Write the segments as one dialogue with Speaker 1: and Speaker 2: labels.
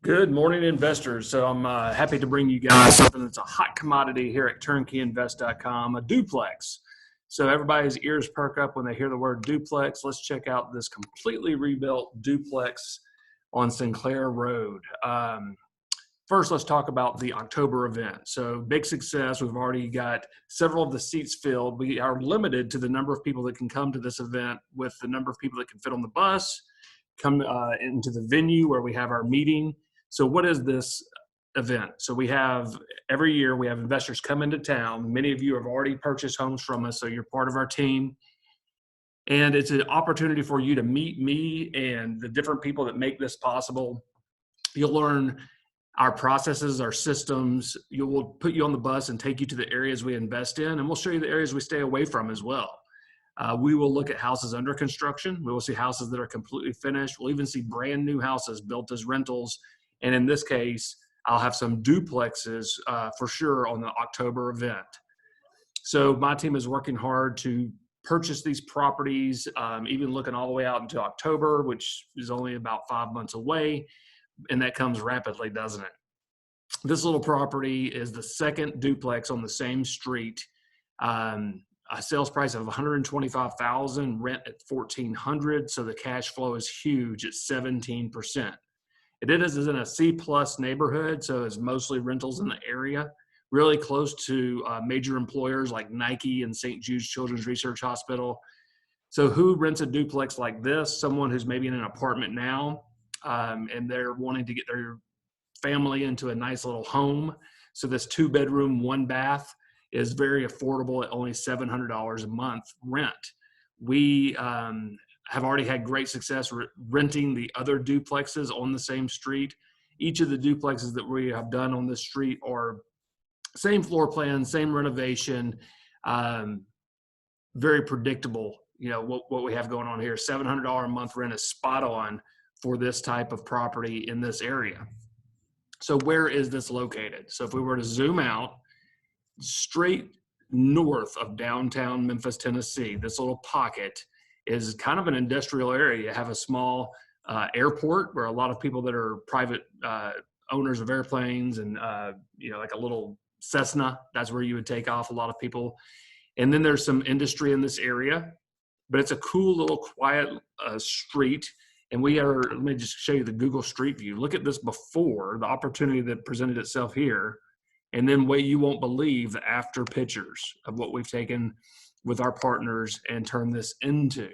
Speaker 1: Good morning, investors. So I'm happy to bring you guys something that's a hot commodity here at turnkeyinvest.com, a duplex. So everybody's ears perk up when they hear the word duplex. Let's check out this completely rebuilt duplex on Sinclair Road. First, let's talk about the October event. So big success. We've already got several of the seats filled. We are limited to the number of people that can come to this event with the number of people that can fit on the bus, come into the venue where we have our meeting. So what is this event? So we have, every year we have investors come into town. Many of you have already purchased homes from us, so you're part of our team. And it's an opportunity for you to meet me and the different people that make this possible. You'll learn our processes, our systems. We'll put you on the bus and take you to the areas we invest in, and we'll show you the areas we stay away from as well. We will look at houses under construction. We will see houses that are completely finished. We'll even see brand new houses built as rentals. And in this case, I'll have some duplexes for sure on the October event. So my team is working hard to purchase these properties, even looking all the way out into October, which is only about 5 months away. And that comes rapidly, doesn't it? This little property is the second duplex on the same street. A sales price of $125,000, rent at $1,400. So the cash flow is huge at 17%. It is in a C+ neighborhood, so it's mostly rentals in the area, really close to major employers like Nike and St. Jude's Children's Research Hospital. So who rents a duplex like this? Someone who's maybe in an apartment now, and they're wanting to get their family into a nice little home. So this 2-bedroom, 1-bath is very affordable at only $700 a month rent. We have already had great success renting the other duplexes on the same street. Each of the duplexes that we have done on this street are same floor plan, same renovation, very predictable. You know, what we have going on here. $700 a month rent is spot on for this type of property in this area. So where is this located? So if we were to zoom out, straight north of downtown Memphis, Tennessee, this little pocket is kind of an industrial area. You have a small airport where a lot of people that are private owners of airplanes and, like a little Cessna, that's where you would take off a lot of people. And then there's some industry in this area, but it's a cool little quiet street. And let me just show you the Google Street View. Look at this before, the opportunity that presented itself here. And then you won't believe the after pictures of what we've taken with our partners and turn this into.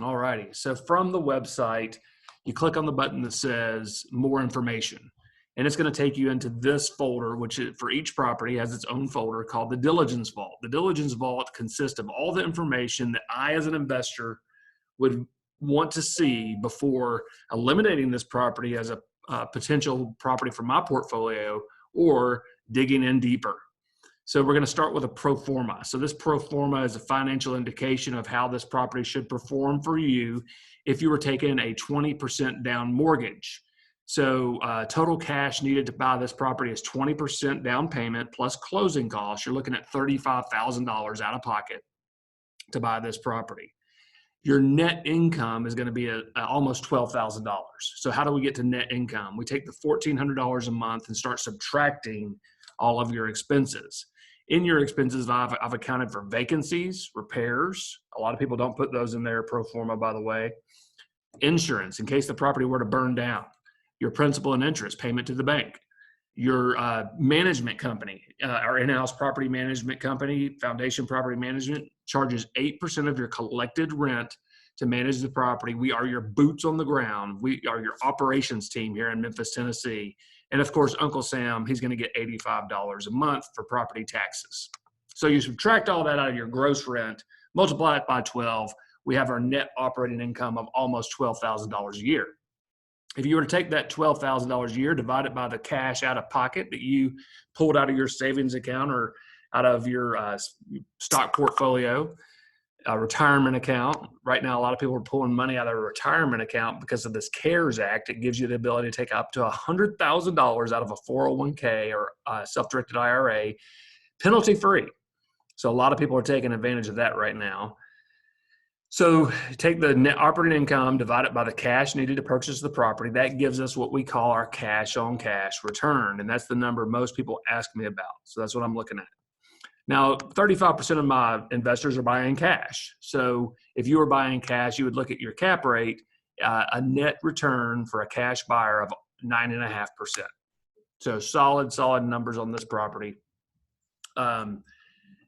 Speaker 1: All righty, so from the website, you click on the button that says more information, and it's going to take you into this folder, which for each property has its own folder called the Diligence Vault. The Diligence Vault consists of all the information that I, as an investor, would want to see before eliminating this property as a potential property for my portfolio or digging in deeper. So we're going to start with a pro forma. So this pro forma is a financial indication of how this property should perform for you if you were taking a 20% down mortgage. So total cash needed to buy this property is 20% down payment plus closing costs. You're looking at $35,000 out of pocket to buy this property. Your net income is going to be almost $12,000. So how do we get to net income? We take the $1,400 a month and start subtracting all of your expenses. In your expenses, I've accounted for vacancies, repairs. A lot of people don't put those in their pro forma, by the way. Insurance, in case the property were to burn down. Your principal and interest, payment to the bank. Your management company, our in-house property management company, Foundation Property Management, charges 8% of your collected rent to manage the property. We are your boots on the ground. We are your operations team here in Memphis, Tennessee. And of course, Uncle Sam, he's going to get $85 a month for property taxes. So you subtract all that out of your gross rent, multiply it by 12. We have our net operating income of almost $12,000 a year. If you were to take that $12,000 a year, divide it by the cash out of pocket that you pulled out of your savings account or out of your stock portfolio, a retirement account. Right now, a lot of people are pulling money out of a retirement account because of this CARES Act. It gives you the ability to take up to $100,000 out of a 401k or a self-directed IRA, penalty free. So a lot of people are taking advantage of that right now. So take the net operating income, divide it by the cash needed to purchase the property. That gives us what we call our cash on cash return. And that's the number most people ask me about. So that's what I'm looking at. Now, 35% of my investors are buying cash. So if you were buying cash, you would look at your cap rate, a net return for a cash buyer of 9.5%. So solid numbers on this property.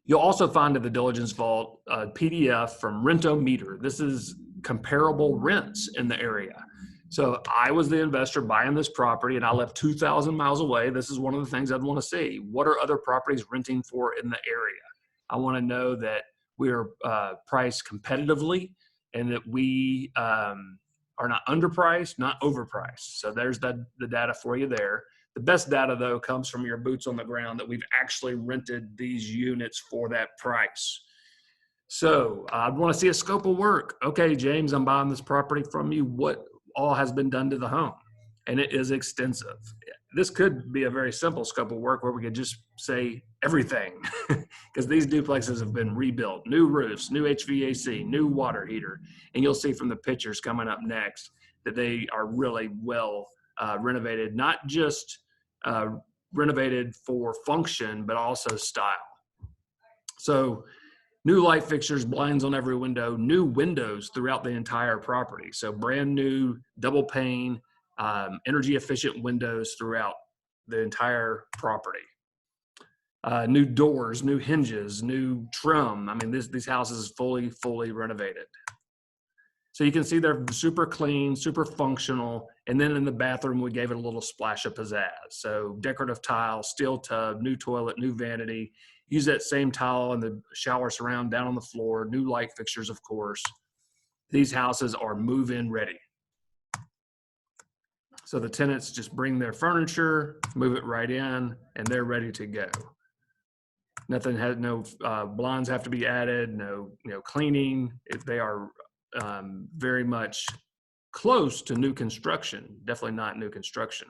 Speaker 1: You'll also find in the diligence vault a PDF from Rentometer. This is comparable rents in the area. So I was the investor buying this property and I live 2,000 miles away. This is one of the things I'd want to see. What are other properties renting for in the area? I want to know that we are priced competitively and that we are not underpriced, not overpriced. So there's the data for you there. The best data, though, comes from your boots on the ground that we've actually rented these units for that price. So I want to see a scope of work. Okay, James, I'm buying this property from you. What all has been done to the home? And it is extensive. This could be a very simple scope of work where we could just say everything because these duplexes have been rebuilt, new roofs, new HVAC, new water heater. And you'll see from the pictures coming up next that they are really well renovated, not just renovated for function, but also style. So new light fixtures, blinds on every window, new windows throughout the entire property. So brand new double pane, energy efficient windows throughout the entire property. New doors, new hinges, new trim. I mean, these houses fully renovated. So you can see they're super clean, super functional. And then in the bathroom, we gave it a little splash of pizzazz. So decorative tile, steel tub, new toilet, new vanity. Use that same tile in the shower surround down on the floor, new light fixtures, of course. These houses are move-in ready. So the tenants just bring their furniture, move it right in, and they're ready to go. Nothing had, no blinds have to be added, no cleaning. If they are very much close to new construction, definitely not new construction.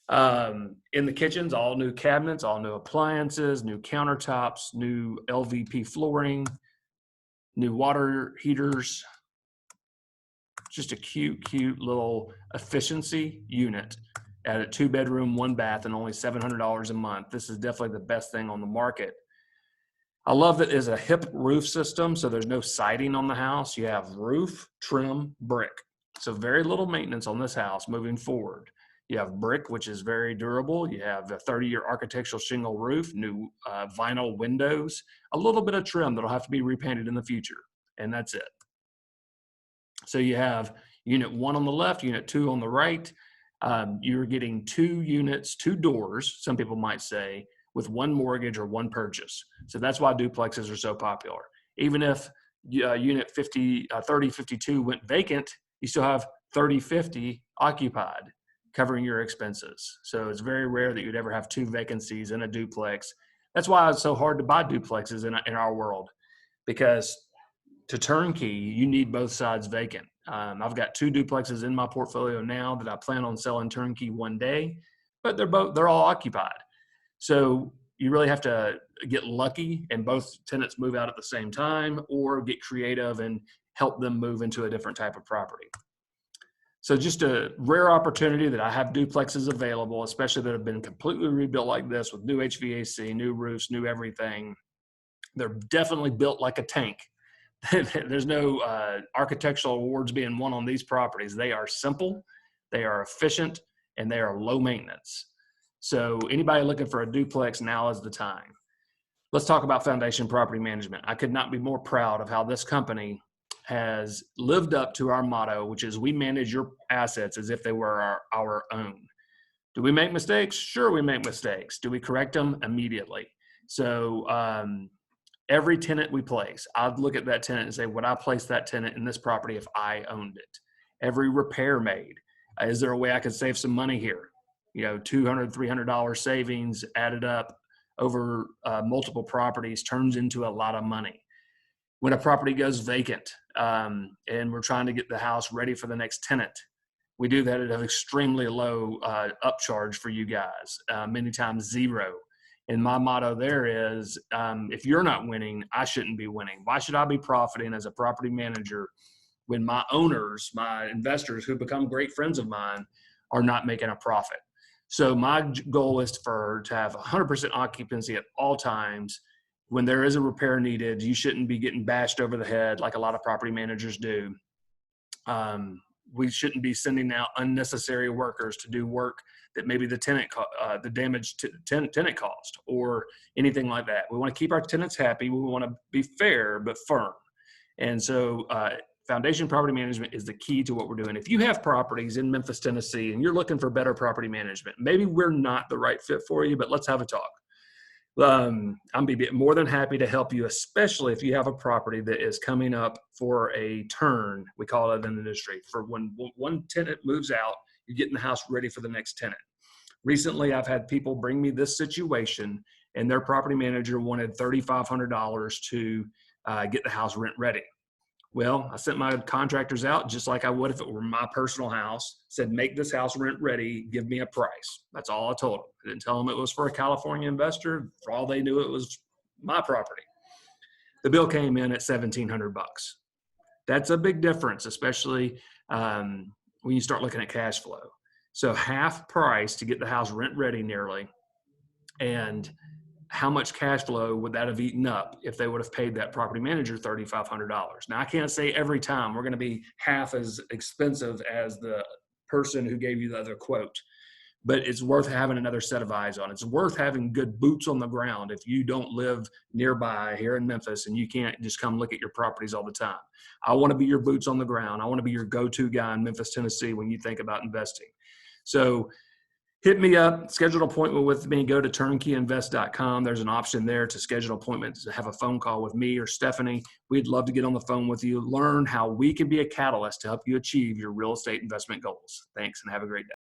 Speaker 1: In the kitchens, all new cabinets, all new appliances, new countertops, new LVP flooring, new water heaters. Just a cute little efficiency unit at a 2-bedroom, 1-bath, and only $700 a month. This is definitely the best thing on the market. I love that it's a hip roof system, so there's no siding on the house. You have roof, trim, brick. So very little maintenance on this house moving forward. You have brick, which is very durable. You have a 30-year architectural shingle roof, new vinyl windows, a little bit of trim that'll have to be repainted in the future, and that's it. So you have unit 1 on the left, unit 2 on the right. You're getting 2 units, 2 doors, some people might say, with 1 mortgage or 1 purchase. So that's why duplexes are so popular. Even if unit 3052 went vacant, you still have 3050 occupied, covering your expenses. So it's very rare that you'd ever have 2 vacancies in a duplex. That's why it's so hard to buy duplexes in our world, because to turnkey, you need both sides vacant. I've got 2 duplexes in my portfolio now that I plan on selling turnkey one day, but they're all occupied. So you really have to get lucky and both tenants move out at the same time, or get creative and help them move into a different type of property. So just a rare opportunity that I have duplexes available, especially that have been completely rebuilt like this with new HVAC, new roofs, new everything. They're definitely built like a tank. There's no architectural awards being won on these properties. They are simple, they are efficient, and they are low maintenance. So anybody looking for a duplex, now is the time. Let's talk about Foundation Property Management. I could not be more proud of how this company has lived up to our motto, which is we manage your assets as if they were our own. Do we make mistakes? Sure, we make mistakes. Do we correct them? Immediately. So every tenant we place, I'd look at that tenant and say, would I place that tenant in this property if I owned it? Every repair made. Is there a way I could save some money here? $200, $300 savings added up over multiple properties turns into a lot of money. When a property goes vacant and we're trying to get the house ready for the next tenant, we do that at an extremely low upcharge for you guys, many times zero. And my motto there is, if you're not winning, I shouldn't be winning. Why should I be profiting as a property manager when my owners, my investors who become great friends of mine are not making a profit? So my goal is to have 100% occupancy at all times. When there is a repair needed, you shouldn't be getting bashed over the head like a lot of property managers do. We shouldn't be sending out unnecessary workers to do work that maybe the damage to tenant caused or anything like that. We want to keep our tenants happy. We want to be fair but firm. And so foundation property management is the key to what we're doing. If you have properties in Memphis, Tennessee, and you're looking for better property management, maybe we're not the right fit for you, but let's have a talk. I'm be more than happy to help you, especially if you have a property that is coming up for a turn. We call it in the industry. For when one tenant moves out, you're getting the house ready for the next tenant. Recently, I've had people bring me this situation, and their property manager wanted $3,500 to get the house rent ready. Well, I sent my contractors out just like I would if it were my personal house, said, make this house rent ready, give me a price. That's all I told them. I didn't tell them it was for a California investor. For all they knew, it was my property. The bill came in at $1,700. That's a big difference, especially when you start looking at cash flow. So half price to get the house rent ready nearly, and how much cash flow would that have eaten up if they would have paid that property manager $3,500? Now, I can't say every time we're going to be half as expensive as the person who gave you the other quote, but it's worth having another set of eyes on. It's worth having good boots on the ground if you don't live nearby here in Memphis and you can't just come look at your properties all the time. I want to be your boots on the ground. I want to be your go-to guy in Memphis, Tennessee when you think about investing. So hit me up, schedule an appointment with me, go to turnkeyinvest.com. There's an option there to schedule an appointment to have a phone call with me or Stephanie. We'd love to get on the phone with you, learn how we can be a catalyst to help you achieve your real estate investment goals. Thanks and have a great day.